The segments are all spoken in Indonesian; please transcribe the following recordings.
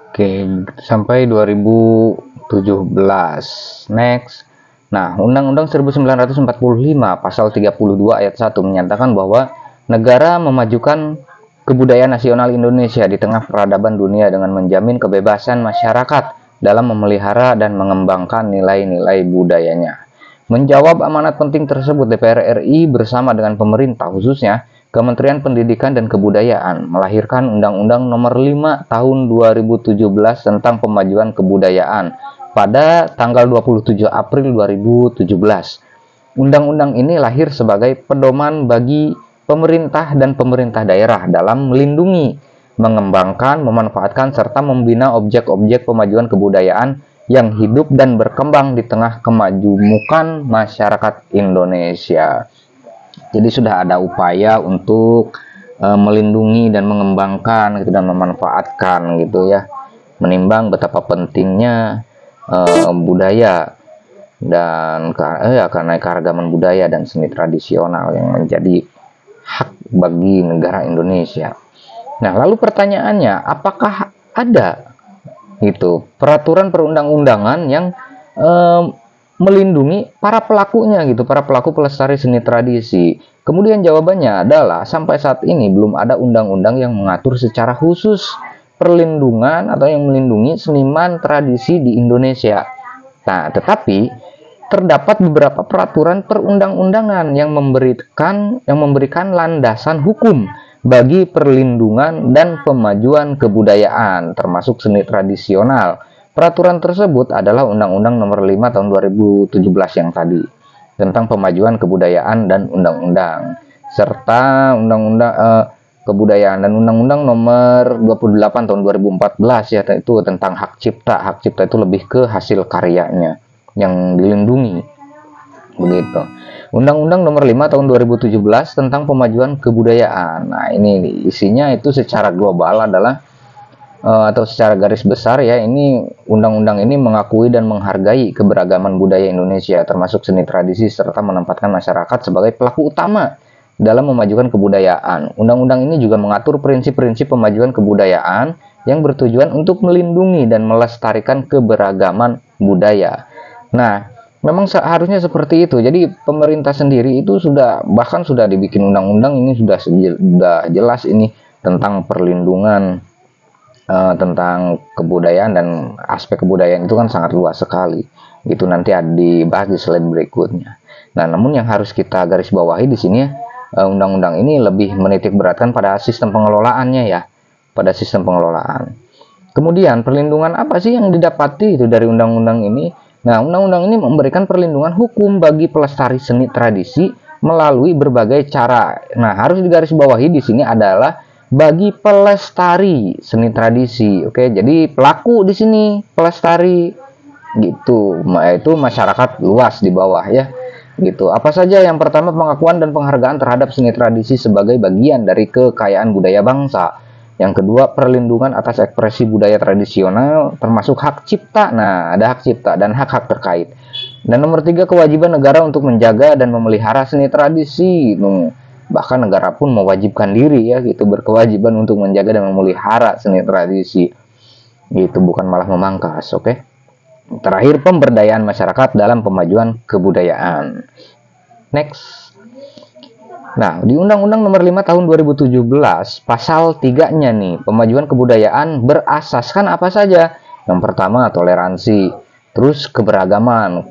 Oke, sampai 2017. Next. Nah, Undang-Undang 1945 Pasal 32 Ayat 1 menyatakan bahwa negara memajukan kebudayaan nasional Indonesia di tengah peradaban dunia dengan menjamin kebebasan masyarakat dalam memelihara dan mengembangkan nilai-nilai budayanya. Menjawab amanat penting tersebut, DPR RI bersama dengan pemerintah, khususnya Kementerian Pendidikan dan Kebudayaan, melahirkan Undang-Undang Nomor 5 Tahun 2017 tentang Pemajuan Kebudayaan pada tanggal 27 April 2017. Undang-undang ini lahir sebagai pedoman bagi pemerintah dan pemerintah daerah dalam melindungi, mengembangkan, memanfaatkan, serta membina objek-objek pemajuan kebudayaan yang hidup dan berkembang di tengah kemajumukan masyarakat Indonesia. Jadi sudah ada upaya untuk melindungi dan mengembangkan gitu, dan memanfaatkan gitu ya, menimbang betapa pentingnya budaya dan karena keragaman budaya dan seni tradisional yang menjadi hak bagi negara Indonesia. Nah, lalu pertanyaannya, apakah ada gitu peraturan perundang-undangan yang melindungi para pelakunya gitu, para pelaku pelestari seni tradisi? Kemudian jawabannya adalah sampai saat ini belum ada undang-undang yang mengatur secara khusus perlindungan atau yang melindungi seniman tradisi di Indonesia. Nah, tetapi terdapat beberapa peraturan perundang-undangan yang memberikan landasan hukum bagi perlindungan dan pemajuan kebudayaan, termasuk seni tradisional. Peraturan tersebut adalah Undang-Undang Nomor 5 Tahun 2017 yang tadi, tentang pemajuan kebudayaan dan undang-undang, serta Undang-Undang Kebudayaan dan Undang-Undang Nomor 28 Tahun 2014 ya, itu tentang hak cipta. Hak cipta itu lebih ke hasil karyanya yang dilindungi. Begitu. Undang-Undang Nomor 5 Tahun 2017 tentang pemajuan kebudayaan. Nah, ini isinya itu secara global adalah atau secara garis besar ya, ini undang-undang ini mengakui dan menghargai keberagaman budaya Indonesia, termasuk seni tradisi, serta menempatkan masyarakat sebagai pelaku utama dalam memajukan kebudayaan. Undang-undang ini juga mengatur prinsip-prinsip pemajuan kebudayaan yang bertujuan untuk melindungi dan melestarikan keberagaman budaya. Nah, memang seharusnya seperti itu. Jadi pemerintah sendiri itu bahkan sudah dibikin undang-undang ini sudah jelas ini tentang perlindungan tentang kebudayaan, dan aspek kebudayaan itu kan sangat luas sekali. Itu nanti ada dibahas di slide berikutnya. Nah, namun yang harus kita garis bawahi di sini undang-undang ini lebih menitik beratkan pada sistem pengelolaannya ya, pada sistem pengelolaan. Kemudian perlindungan apa sih yang didapati itu dari undang-undang ini? Nah, undang-undang ini memberikan perlindungan hukum bagi pelestari seni tradisi melalui berbagai cara. Nah, harus digarisbawahi di sini adalah bagi pelestari seni tradisi. Oke, jadi pelaku di sini pelestari gitu, yaitu masyarakat luas di bawah ya. Gitu. Apa saja? Yang pertama, pengakuan dan penghargaan terhadap seni tradisi sebagai bagian dari kekayaan budaya bangsa. Yang kedua, perlindungan atas ekspresi budaya tradisional termasuk hak cipta. Nah, ada hak cipta dan hak-hak terkait. Dan nomor tiga, kewajiban negara untuk menjaga dan memelihara seni tradisi. Bahkan negara pun mewajibkan diri ya gitu, berkewajiban untuk menjaga dan memelihara seni tradisi. Gitu, bukan malah memangkas, oke? Terakhir, pemberdayaan masyarakat dalam pemajuan kebudayaan. Next. Nah, di Undang-Undang Nomor 5 Tahun 2017, pasal 3-nya nih, pemajuan kebudayaan berasaskan apa saja? Yang pertama, toleransi, terus keberagaman,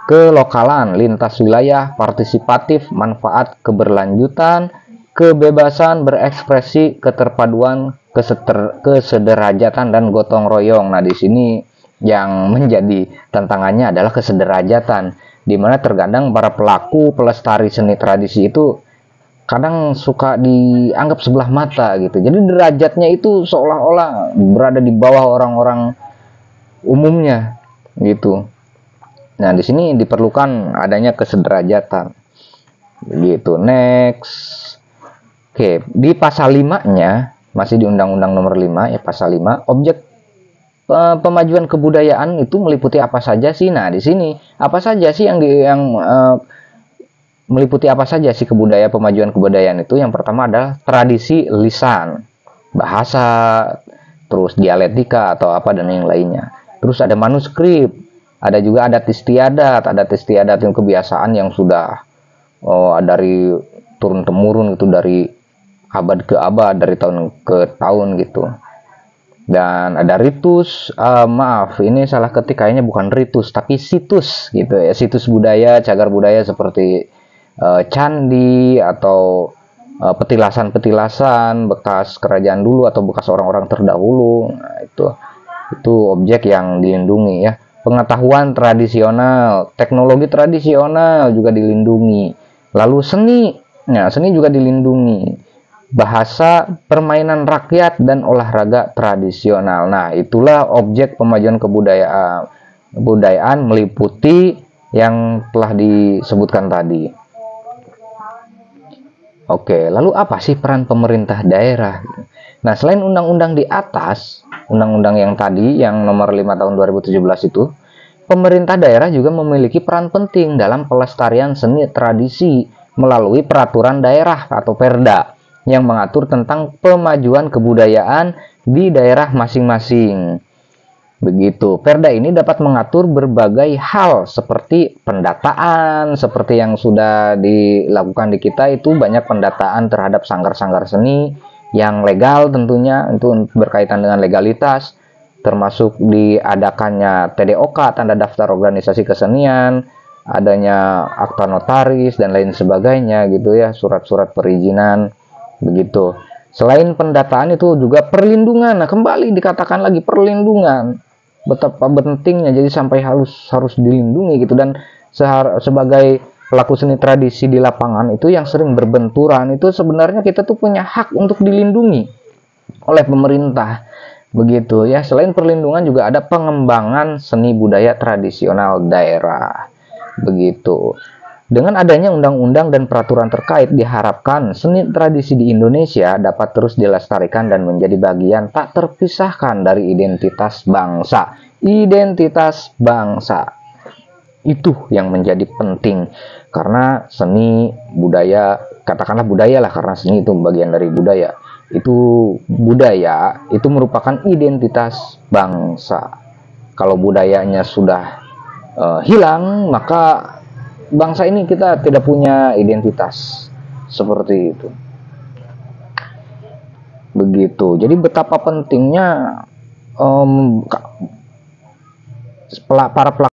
kelokalan, lintas wilayah, partisipatif, manfaat, keberlanjutan, kebebasan berekspresi, keterpaduan, kesederajatan, dan gotong royong. Nah, di sini yang menjadi tantangannya adalah kesederajatan, di mana terkadang para pelaku pelestari seni tradisi itu kadang suka dianggap sebelah mata gitu. Jadi derajatnya itu seolah-olah berada di bawah orang-orang umumnya gitu. Nah, di sini diperlukan adanya kesederajatan. Begitu. Next. Oke, di pasal 5-nya, masih di Undang-Undang Nomor 5 ya, pasal 5, objek pemajuan kebudayaan itu meliputi apa saja sih? Nah, di sini apa saja sih yang meliputi apa saja sih pemajuan kebudayaan itu? Yang pertama adalah tradisi lisan, bahasa, terus dialektika atau apa dan yang lainnya. Terus ada manuskrip, ada juga adat istiadat yang kebiasaan yang sudah dari turun temurun itu, dari abad ke abad, dari tahun ke tahun gitu. Dan ada ritus, maaf ini salah ketik, kayaknya bukan ritus tapi situs gitu ya, situs budaya, cagar budaya seperti candi atau petilasan-petilasan bekas kerajaan dulu atau bekas orang-orang terdahulu. Nah, itu objek yang dilindungi ya. Pengetahuan tradisional, teknologi tradisional juga dilindungi. Lalu seni, nah seni juga dilindungi. Bahasa, permainan rakyat, dan olahraga tradisional. Nah, itulah objek pemajuan kebudayaan meliputi yang telah disebutkan tadi. Oke, lalu apa sih peran pemerintah daerah? Nah, selain undang-undang di atas, undang-undang yang tadi, yang nomor 5 tahun 2017 itu, pemerintah daerah juga memiliki peran penting dalam pelestarian seni tradisi melalui peraturan daerah atau Perda yang mengatur tentang pemajuan kebudayaan di daerah masing-masing. Begitu. Perda ini dapat mengatur berbagai hal seperti pendataan, seperti yang sudah dilakukan di kita itu banyak pendataan terhadap sanggar-sanggar seni yang legal tentunya, itu berkaitan dengan legalitas, termasuk diadakannya TDOK, tanda daftar organisasi kesenian, adanya akta notaris dan lain sebagainya gitu ya, surat-surat perizinan. Begitu. Selain pendataan itu juga perlindungan. Nah, kembali dikatakan lagi perlindungan. Betapa pentingnya, jadi sampai harus dilindungi gitu. Dan sebagai pelaku seni tradisi di lapangan itu yang sering berbenturan, itu sebenarnya kita tuh punya hak untuk dilindungi oleh pemerintah. Begitu ya. Selain perlindungan juga ada pengembangan seni budaya tradisional daerah. Begitu. Dengan adanya undang-undang dan peraturan terkait, diharapkan seni tradisi di Indonesia dapat terus dilestarikan dan menjadi bagian tak terpisahkan dari identitas bangsa. Identitas bangsa. Itu yang menjadi penting. Karena seni, budaya, katakanlah budaya lah, karena seni itu bagian dari budaya. Itu budaya, itu merupakan identitas bangsa. Kalau budayanya sudah hilang, maka bangsa ini kita tidak punya identitas. Seperti itu. Begitu. Jadi betapa pentingnya para pelaku